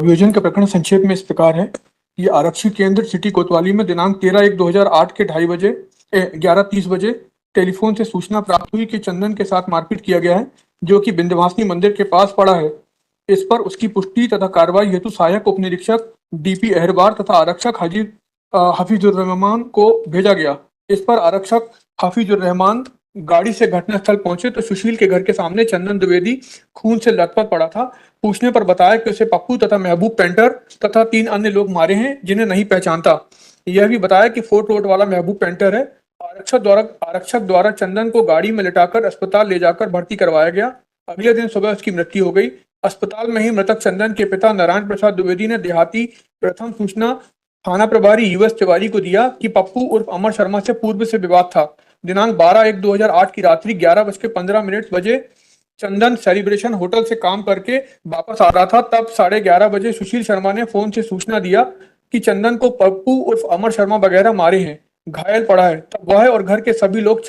अभियोजन का प्रकरण संक्षेप में इस प्रकार है कि आरक्षी केंद्र सिटी कोतवाली में दिनांक 13/1/2008 के 11:30 बजे टेलीफोन से सूचना प्राप्त हुई कि चंदन के साथ मारपीट किया गया है, जो कि विंध्यवासिनी मंदिर के पास पड़ा है। इस पर उसकी पुष्टि तथा कार्रवाई हेतु सहायक उप निरीक्षक डीपी अहरबार तथा आरक्षक हफीजुर रहमान को भेजा गया। इस पर आरक्षक हफीजुर रहमान गाड़ी से घटनास्थल पहुंचे तो सुशील के घर के सामने चंदन द्विवेदी खून से लथपथ पड़ा था। पूछने पर बताया कि उसे पप्पू तथा महबूब पेंटर तथा 3 अन्य लोग मारे हैं, जिन्हें नहीं पहचानता। यह भी बताया कि फोर्ट रोड वाला महबूब पेंटर है। आरक्षक द्वारा चंदन को गाड़ी में लिटाकर अस्पताल ले जाकर भर्ती करवाया गया। अगले दिन सुबह उसकी मृत्यु हो गई। अस्पताल में ही मृतक चंदन के पिता नारायण प्रसाद द्विवेदी ने देहाती प्रथम सूचना थाना प्रभारी यूएस तिवारी को दिया कि पप्पू उर्फ अमर शर्मा से पूर्व से विवाद था। दिनांक 12/1/2008 की रात्रि 11:15 बजे चंदन सेलिब्रेशन होटल से काम करके वापस आ रहा था। तब 11:30 बजे सुशील शर्मा ने फोन से सूचना दिया कि चंदन को पप्पू उर्फ अमर शर्मा वगैरह मारे हैं, घायल पड़ा है। तब वह और घर के सभी लोग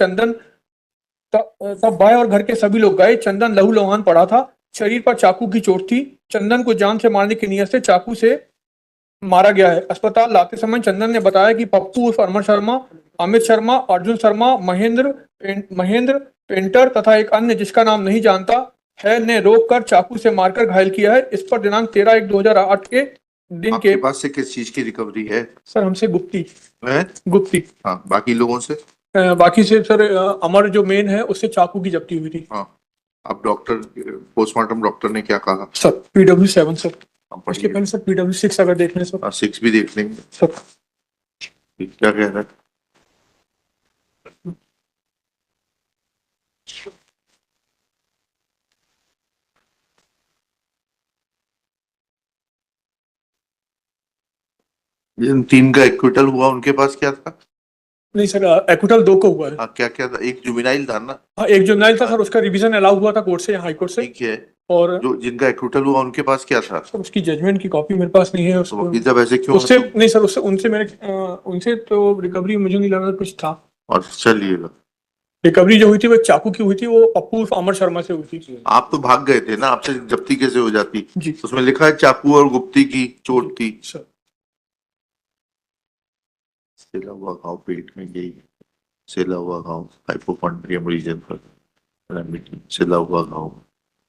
गए। चंदन लहूलुहान पड़ा था, शरीर पर चाकू की चोट थी। चंदन को जान से मारने की नीयत से चाकू से मारा गया है। अस्पताल लाते समय चंदन ने बताया कि पप्पू उर्फ अमर शर्मा, अमित शर्मा, अर्जुन शर्मा, महेंद्र पेंटर तथा एक अन्य जिसका नाम नहीं जानता है ने रोक कर चाकू से मारकर घायल किया है। इस पर दिनांक 13/1/2008 के दिन आपके पास से किस चीज की रिकवरी है? सर हमसे गुप्ती। हाँ, बाकी लोगों से? बाकी से सर अमर जो मेन है उससे चाकू की जब्ती हुई थी। हाँ, अब पोस्टमार्टम डॉक्टर ने क्या कहा? Sir PW7 sir. उसके पहले सर PW6 अगर देख लें सर। 6 भी देख लेंगे सर। क्या कह रहा है? जिन 3 का एक्विटल हुआ उनके पास क्या था? नहीं सर, एक्विटल 2 को हुआ है। हाँ, क्या क्या था? एक जुवेनाइल था ना? हाँ, एक जुवेनाइल था सर, उसका रिवीजन अलाउ हुआ था कोर्ट से, हाई कोर्ट से। ठीक है। और जो जिनका एक्विटल हुआ उनके पास क्या था? सर उसकी जजमेंट की कॉपी मेरे पास नहीं है। तो वकील साहब ऐसे क्यों? उससे नहीं सर, उनसे तो रिकवरी मुझे नहीं लगा कुछ था। और चलिएगा, रिकवरी जो हुई थी वो चाकू की हुई थी, वो पप्पू अमर शर्मा से हुई थी। आप तो भाग गए थे ना, आपसे जब्ती कैसे हो जाती? जी। उसमें लिखा है चाकू और गुप्ती की चोट थी। सर सिला हुआ घाव पेट में गई, सिला हुआ घाव हाइपोकॉन्ड्रियम रीजन पर, सिला हुआ घाव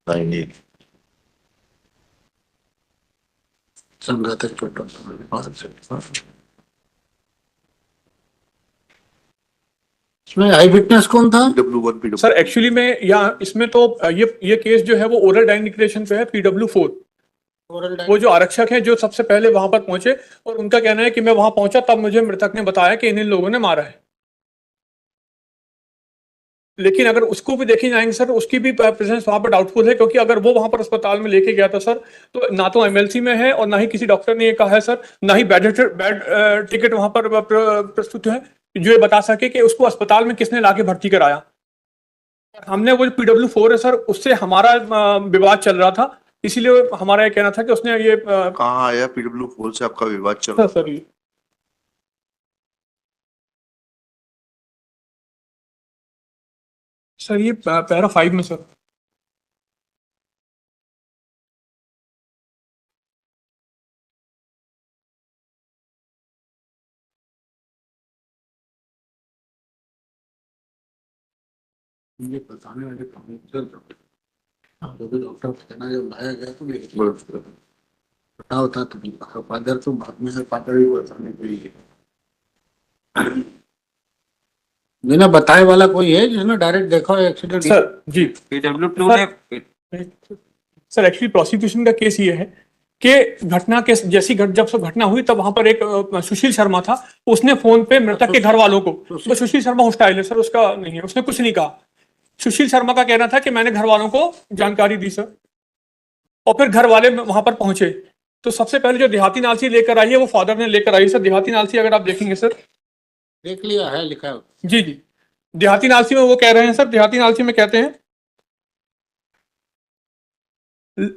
दाहिने संघातक चोट। इसमें आई विटनेस कौन था? PW1 सर एक्चुअली में यहाँ इसमें तो ये केस जो है वो ओरल डायग्निफिकेशन पे है, PW4। वो जो आरक्षक है जो सबसे पहले वहां पर पहुंचे, और उनका कहना है कि मैं वहां पहुंचा तब मुझे मृतक ने बताया कि इन लोगों ने मारा है। लेकिन अगर उसको भी देखे जाएंगे सर, उसकी भी प्रेजेंस वहां पर डाउटफुल है, क्योंकि अगर वो वहां पर अस्पताल में लेके गया था सर, तो ना तो MLC में है और ना ही किसी डॉक्टर ने ये कहा है सर, ना ही बेड टिकट वहां पर प्रस्तुत है जो ये बता सके कि उसको अस्पताल में किसने लाके भर्ती कराया। हमने वो PW4 है सर, उससे हमारा विवाद चल रहा था, इसीलिए हमारा ये कहना था कि उसने ये कहाँ आया? PW4 से आपका विवाद चल रहा सर ये पैरा 5 में सर। ये बताने वाले डॉक्टर कहना जब लाया गया तो पता होता तो फादर तो बाद में से फादर ही बताने के लिए बिना बताए वाला कोई है जिसने डायरेक्ट देखा हो एक्सीडेंट? सर जी, PW2 ने सर एक्चुअली प्रोसिक्यूशन का केस ये है कि घटना के जब सब घटना हुई तब वहां पर एक सुशील शर्मा था, उसने फोन पे मृतक के घर वालों को, तो सुशील शर्मा हॉस्टाइल है सर, उसका नहीं है, उसने कुछ नहीं कहा। सुशील शर्मा का कहना था कि मैंने घर वालों को जानकारी दी सर, और फिर घर वाले वहां पर पहुंचे। तो सबसे पहले जो देहाती नालसी लेकर आई है वो फादर ने लेकर आई सर। देहाती नालसी अगर आप देखेंगे सर, देख लिया है, लिखा है। जी जी, देहाती नालसी में वो कह रहे हैं सर, देहाती नालसी में कहते हैं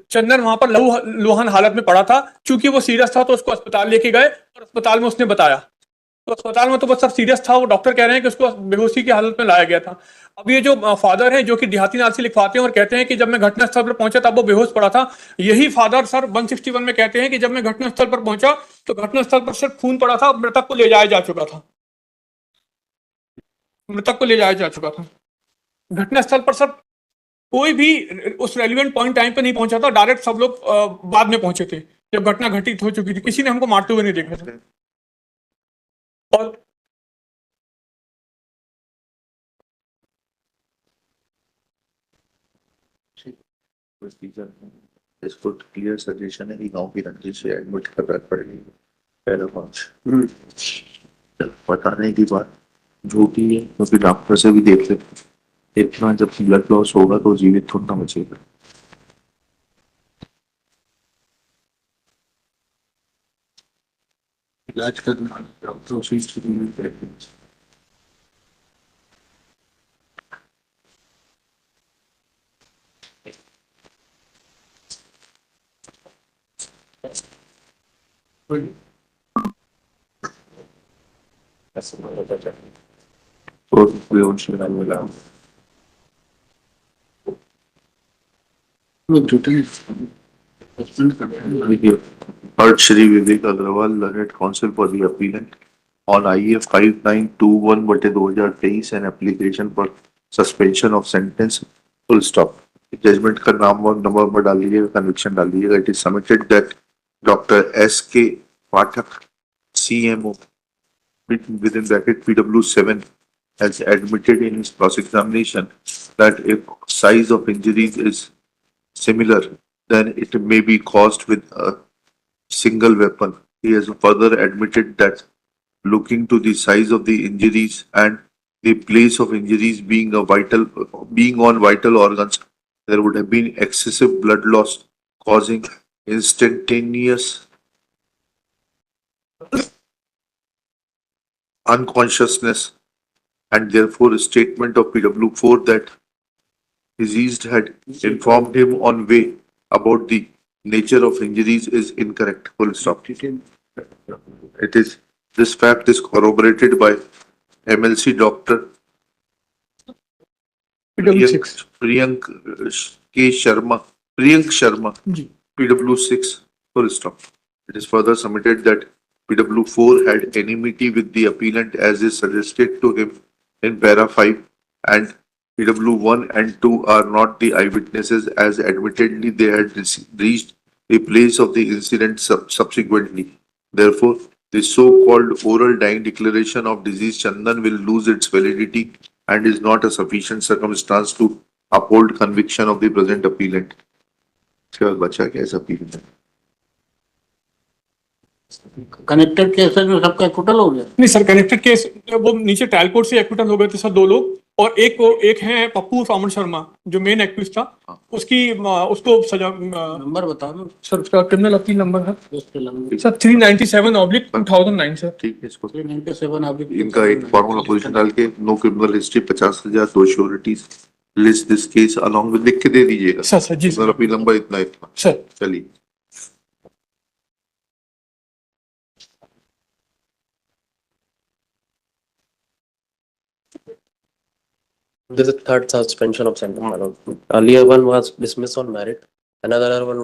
चंदन वहां पर लहूलुहान हालत में पड़ा था, चूंकि वो सीरियस था तो उसको अस्पताल लेके गए और अस्पताल में उसने बताया। तो अस्पताल में तो बस सर सीरियस था, वो डॉक्टर कह रहे हैं कि उसको बेहोशी की हालत में लाया गया था। अब ये जो फादर है जो कि देहाती नाल से लिखवाते हैं और कहते हैं कि जब मैं घटनास्थल पर पहुंचा तब वो बेहोश पड़ा था, यही फादर सर 161 में कहते हैं कि जब मैं घटनास्थल पर पहुंचा तो घटनास्थल पर सिर्फ खून पड़ा था, मृतक को ले जाया जा चुका था, मृतक को ले जाया जा चुका था। घटनास्थल पर सर कोई भी उस रेलिवेंट पॉइंट टाइम पे नहीं पहुंचा था, डायरेक्ट सब लोग बाद में पहुंचे थे जब घटना घटित हो चुकी थी, किसी ने हमको मारते हुए नहीं देखा था। और प्रोसीजर इसको क्लियर सजेशन है कि गांव की रंजिश से एडमिट करना पड़ेगी पहला 5 बताने की बात झूठी है, क्योंकि डॉक्टर से भी देख ले इतना जब ब्लड लॉस होगा तो जीवित थोड़ा ना बचेगा। इलाज करना डॉक्टरों से शुरू में कहते हैं। और बेहोश में मिला लोग झूठे हस्बैंड करते हैं। video heard Shri Vivek Agrawal, learned counsel for the appellant on IF 5921/2023 an application for suspension of sentence full stop. Judgment का नाम और नंबर डाल दीजिएगा, conviction डाल दीजिएगा. It is submitted that Dr. S.K. Pathak, CMO, within bracket PW7, has admitted in his cross-examination that if size of injuries is similar, then it may be caused with a single weapon. He has further admitted that looking to the size of the injuries and the place of injuries being on vital organs, there would have been excessive blood loss causing instantaneous unconsciousness, and therefore a statement of PW4 that deceased had informed him on way about the nature of injuries is incorrect. Full stop. It is, this fact is corroborated by MLC Doctor PW6 Priyank K. Sharma, Priyank Sharma, ji PW6. Full stop. It is further submitted that PW4 had enmity with the appellant as is suggested to him in para 5, and PW1 and 2 are not the eyewitnesses as admittedly they had reached the place of the incident subsequently. Therefore, the so-called oral dying declaration of deceased Chandan will lose its validity and is not a sufficient circumstance to uphold conviction of the present appellant. इसके बाद बचा क्या इस appeal में? Connected cases में सबका total हो गया। नहीं सर, कनेक्टेड केस वो नीचे ट्रायल कोर्ट से एक्विटल हो गए थे सर 2 लोग, और एक है पप्पू सामन शर्मा जो मेन एक्यूज था, उसको सजा नंबर बताओ ना सर, उसका क्रिमिनल अपील नंबर है उसके लंबे सर 397/2009 सर। ठीक है, इसको 397 अभी इनका एक फॉर्मूला पोजीशन डाल के no criminal history 50,000 2 sureties list this case along with लिख के दे दीजिएगा सर जी सर। अपील नंबर इतना सर। चलिए। This is third suspension of sentence. Earlier one was dismissed on merit. Another one